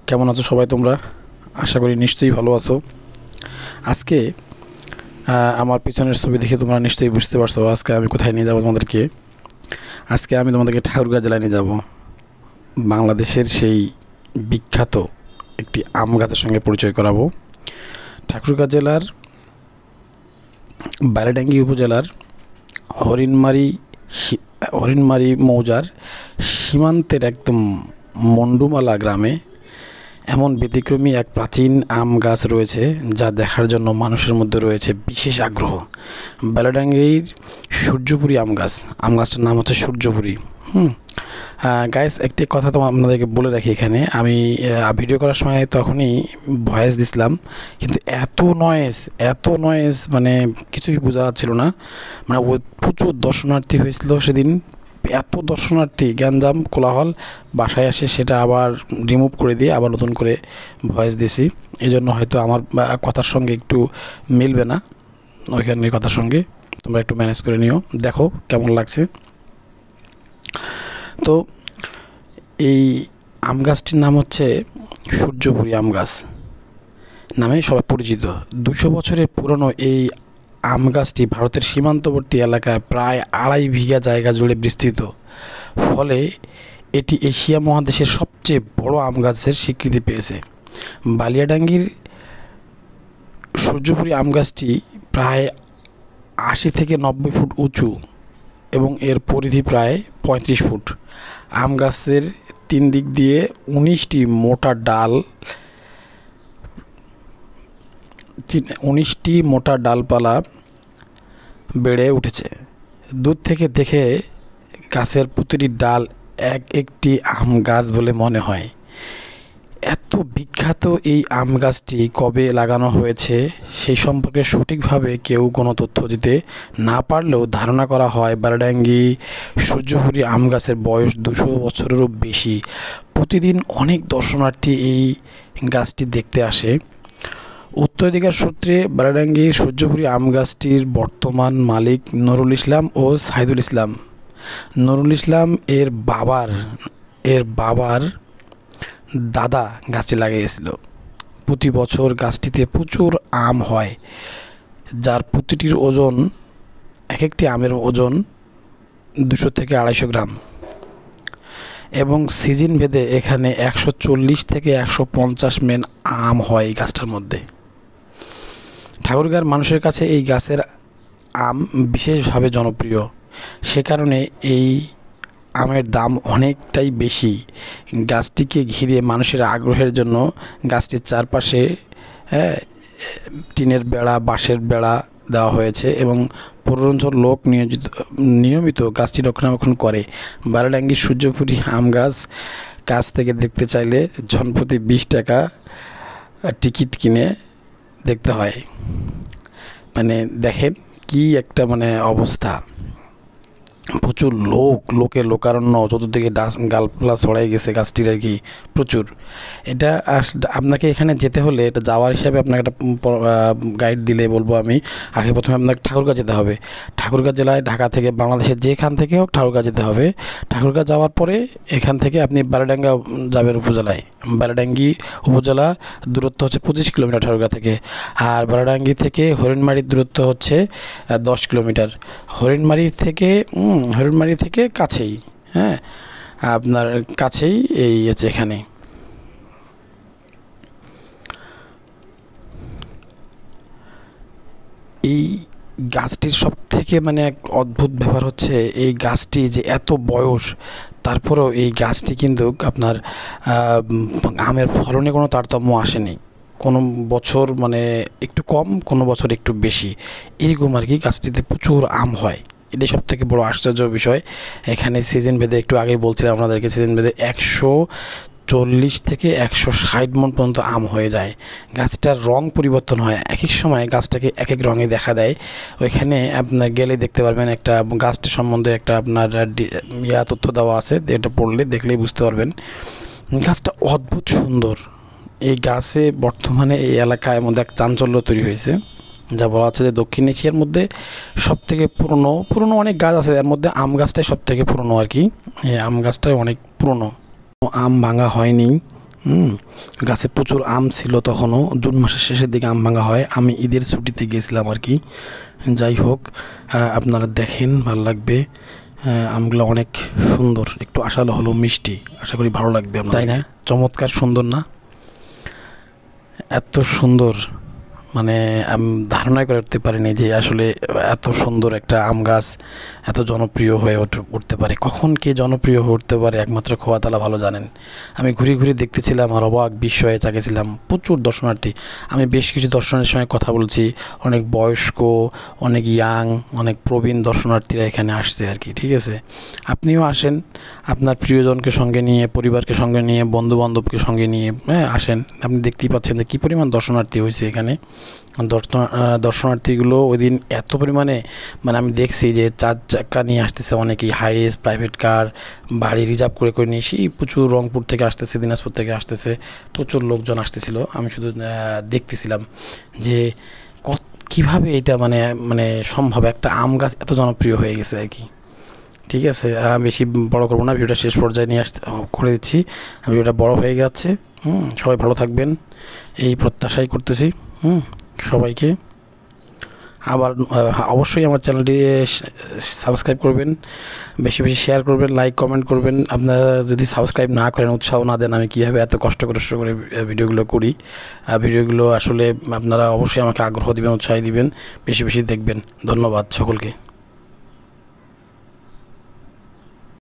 কেমন আছো সবাই তোমরা? আশা করি নিশ্চয়ই ভালো আছো। আজকে আমার পিছনের ছবি দেখে তোমরা নিশ্চয়ই বুঝতে পারছো আজকে আমি কোথায় নিয়ে যাবো তোমাদেরকে। আজকে আমি তোমাদেরকে ঠাকুরগাঁ জেলায় নিয়ে যাব। বাংলাদেশের সেই বিখ্যাত একটি আম গাছের সঙ্গে পরিচয় করাবো। ঠাকুরগাঁ জেলার বালিডাঙ্গি উপজেলার হরিণমারি মৌজার সীমান্তের একদম মন্ডুমালা গ্রামে এমন ব্যতিক্রমী এক প্রাচীন আম গাছ রয়েছে যা দেখার জন্য মানুষের মধ্যে রয়েছে বিশেষ আগ্রহ। বালিডাঙ্গির সূর্যপুরী আম গাছটার নাম হচ্ছে সূর্যপুরী। গাইস, একটি কথা তো আপনাদেরকে বলে রাখি, এখানে আমি ভিডিও করার সময় তখনই ভয়েস দিছিলাম, কিন্তু এত নয়েজ মানে কিছুই বোঝা যাচ্ছিল না। মানে প্রচুর দর্শনার্থী হয়েছিল সেদিন, এত দর্শনার্থী, গ্যাঞ্জাম, কোলাহল। বাসায় আসে সেটা আবার রিমুভ করে দিয়ে আবার নতুন করে ভয়েস দিছি। এই জন্য হয়তো আমার কথার সঙ্গে একটু মিলবে না ওইখানের কথার সঙ্গে, তোমরা একটু ম্যানেজ করে নিও। দেখো কেমন লাগছে। তো এই আম গাছটির নাম হচ্ছে সূর্যপুরী আম গাছ নামে সবাই পরিচিত। 200 বছরের পুরনো এই আম গাছটি ভারতের সীমান্তবর্তী এলাকায় প্রায় 2.5 বিঘা জায়গা জুড়ে বিস্তৃত, ফলে এটি এশিয়া মহাদেশের সবচেয়ে বড় আম গাছের স্বীকৃতি পেয়েছে। বালিয়াডাঙ্গির সূর্যপুরী আম গাছটি প্রায় 80 থেকে 90 ফুট উঁচু এবং এর পরিধি প্রায় 35 ফুট। আম গাছের 3 দিক দিয়ে 19টি মোটা ডালপালা বেড়ে উঠেছে। দূর থেকে দেখে গাছের প্রতিটি ডাল একটি আম গাছ বলে মনে হয়। এত বিখ্যাত এই আম গাছটি কবে লাগানো হয়েছে সেই সম্পর্কে সঠিকভাবে কেউ কোনো তথ্য দিতে না পারলেও ধারণা করা হয় বালিডাঙ্গি সূর্যপুরী আম গাছের বয়স 200 বছরেরও বেশি। প্রতিদিন অনেক দর্শনার্থী এই গাছটি দেখতে আসে। উত্তরাধিকার সূত্রে বালিডাঙ্গি সূর্যপুরী আম গাছটির বর্তমান মালিক নুরুল ইসলাম ও সাইদুল ইসলাম। নুরুল ইসলাম এর বাবার দাদা গাছটি লাগিয়েছিল। প্রতি বছর গাছটিতে প্রচুর আম হয়, যার প্রতিটির ওজন, একটি আমের ওজন 200 থেকে 250 গ্রাম, এবং সিজন ভেদে এখানে 140 থেকে 150 মেন আম হয় এই গাছটার মধ্যে। ঠাকুরগাঁর মানুষের কাছে এই গাছের আম বিশেষভাবে জনপ্রিয়, সে কারণে এই আমের দাম অনেকটাই বেশি। গাছটিকে ঘিরে মানুষের আগ্রহের জন্য গাছটির চারপাশে টিনের বেড়া, বাঁশের বেড়া দেওয়া হয়েছে এবং 15 জন লোক নিয়মিত গাছটি রক্ষণাবেক্ষণ করে। বালিডাঙ্গি সূর্যপুরী আম গাছ কাছ থেকে দেখতে চাইলে জনপ্রতি 20 টাকা টিকিট কিনে দেখতে হয়। মানে দেখেন কি একটা অবস্থা, প্রচুর লোকারণ্য, চতুর্দিকে গাছপালা ছড়াই গেছে গাছটির আর কি প্রচুর। এটা আপনাকে এখানে যেতে হলে, এটা যাওয়ার হিসাবে আপনাকে একটা গাইড দিলে বলবো আমি, আগে প্রথমে আপনাকে ঠাকুরগাঁ যেতে হবে। ঠাকুরগাঁ জেলায় ঢাকা থেকে, বাংলাদেশের যেখান থেকে হোক ঠাকুরগাঁ যেতে হবে। ঠাকুরগাঁ যাওয়ার পরে এখান থেকে আপনি বালিডাঙ্গা যাবেন উপজেলায়। বালিডাঙ্গি উপজেলা দূরত্ব হচ্ছে 25 কিলোমিটার ঠাকুরগাঁ থেকে। আর বালিডাঙ্গি থেকে হরিণমারির দূরত্ব হচ্ছে 10 কিলোমিটার। হরিণমারি থেকে কাছেই, আপনার কাছেই এই আছে এখানে। এই গাছটির সব থেকে এক অদ্ভুত ব্যাপার হচ্ছে এই গাছটি যে এত বয়স, তারপরেও এই গাছটি কিন্তু আপনার আমের ফলনে কোনো তারতম্য আসেনি। কোনো বছর একটু কম, কোনো বছর একটু বেশি, এরকম আর কি। গাছটিতে প্রচুর আম হয়, এটাই সব থেকে বড় আশ্চর্য বিষয়। এখানে সিজন ভেদে, একটু আগে বলছিলাম আপনাদেরকে, সিজন ভেদে 140 থেকে 160 মণ পর্যন্ত আম হয়ে যায়। গাছটার রং পরিবর্তন হয়, এক এক সময় গাছটাকে এক এক রঙে দেখা দেয়। ওইখানে আপনার গেলে দেখতে পারবেন, একটা গাছটির সম্বন্ধে একটা আপনার তথ্য দেওয়া আছে, এটা পড়লে দেখলেই বুঝতে পারবেন। গাছটা অদ্ভুত সুন্দর। এই গাছে বর্তমানে এই এলাকার মধ্যে এক চাঞ্চল্য তৈরি হয়েছে, যা বলা হচ্ছে যে দক্ষিণ এশিয়ার মধ্যে সবথেকে পুরনো অনেক গাছ আছে, এর মধ্যে আম গাছটাই সবথেকে পুরনো আর কি। এই আম গাছটাই অনেক পুরনো, আম ভাঙা হয়নি, গাছে প্রচুর আম ছিল তখনও, জুন মাসের শেষের দিকে আম ভাঙা হয়। আমি ঈদের ছুটিতে গিয়েছিলাম আর কি। যাই হোক, আপনারা দেখেন, ভালো লাগবে। আমগুলো অনেক সুন্দর, একটু আশালো হলো মিষ্টি, আশা করি ভালো লাগবে আপনার, তাই না? চমৎকার সুন্দর না? এত সুন্দর, মানে আমি ধারণাই করে উঠতে পারিনি যে আসলে এত সুন্দর একটা আম গাছ এত জনপ্রিয় হয়ে উঠতে পারে। কখন কে জনপ্রিয় হয়ে উঠতে পারে একমাত্র খোদা তাআলা ভালো জানেন। আমি ঘুরে ঘুরে দেখতেছিলাম আর অবাক বিস্ময়ে তাকিয়েছিলাম। প্রচুর দর্শনার্থী, আমি বেশ কিছু দর্শনার্থীর সঙ্গে কথা বলছি, অনেক বয়স্ক, অনেক ইয়াং, অনেক প্রবীণ দর্শনার্থীরা এখানে আসছে আর কি। ঠিক আছে, আপনিও আসেন, আপনার প্রিয়জনকে সঙ্গে নিয়ে, পরিবারকে সঙ্গে নিয়ে, বন্ধুবান্ধবকে সঙ্গে নিয়ে আসেন। আপনি দেখতেই পাচ্ছেন যে কী পরিমাণ দর্শনার্থী হয়েছে এখানে। দর্শনার্থীগুলো ওই দিন এত পরিমাণে, মানে আমি দেখছি যে 4 চাকা নিয়ে আসতেছে অনেকেই, হাইয়েস্ট প্রাইভেট কার, বাড়ি রিজার্ভ করে করে নিয়ে এসে প্রচুর রংপুর থেকে আসতেছে, দিনাজপুর থেকে আসতেছে, প্রচুর লোকজন আসতেছিল। আমি শুধু দেখতেছিলাম যে কীভাবে এটা মানে মানে সম্ভব, একটা আম গাছ এত জনপ্রিয় হয়ে গেছে আর কি। ঠিক আছে, বেশি বড় করবো না, ভিডিওটা শেষ পর্যায়ে নিয়ে করে দিচ্ছি। ভিডিওটা বড় হয়ে গেছে। সবাই ভালো থাকবেন এই প্রত্যাশাই করতেছি। সবাইকে আবার অবশ্যই আমার চ্যানেলটি সাবস্ক্রাইব করবেন, বেশি বেশি শেয়ার করবেন, লাইক কমেন্ট করবেন। আপনারা যদি সাবস্ক্রাইব না করেন, উৎসাহ না দেন, আমি কীভাবে এত কষ্ট করে ভিডিওগুলো করি। ভিডিওগুলো আসলে আপনারা অবশ্যই আমাকে আগ্রহ দিবেন, উৎসাহ দিবেন, বেশি বেশি দেখবেন। ধন্যবাদ সকলকে।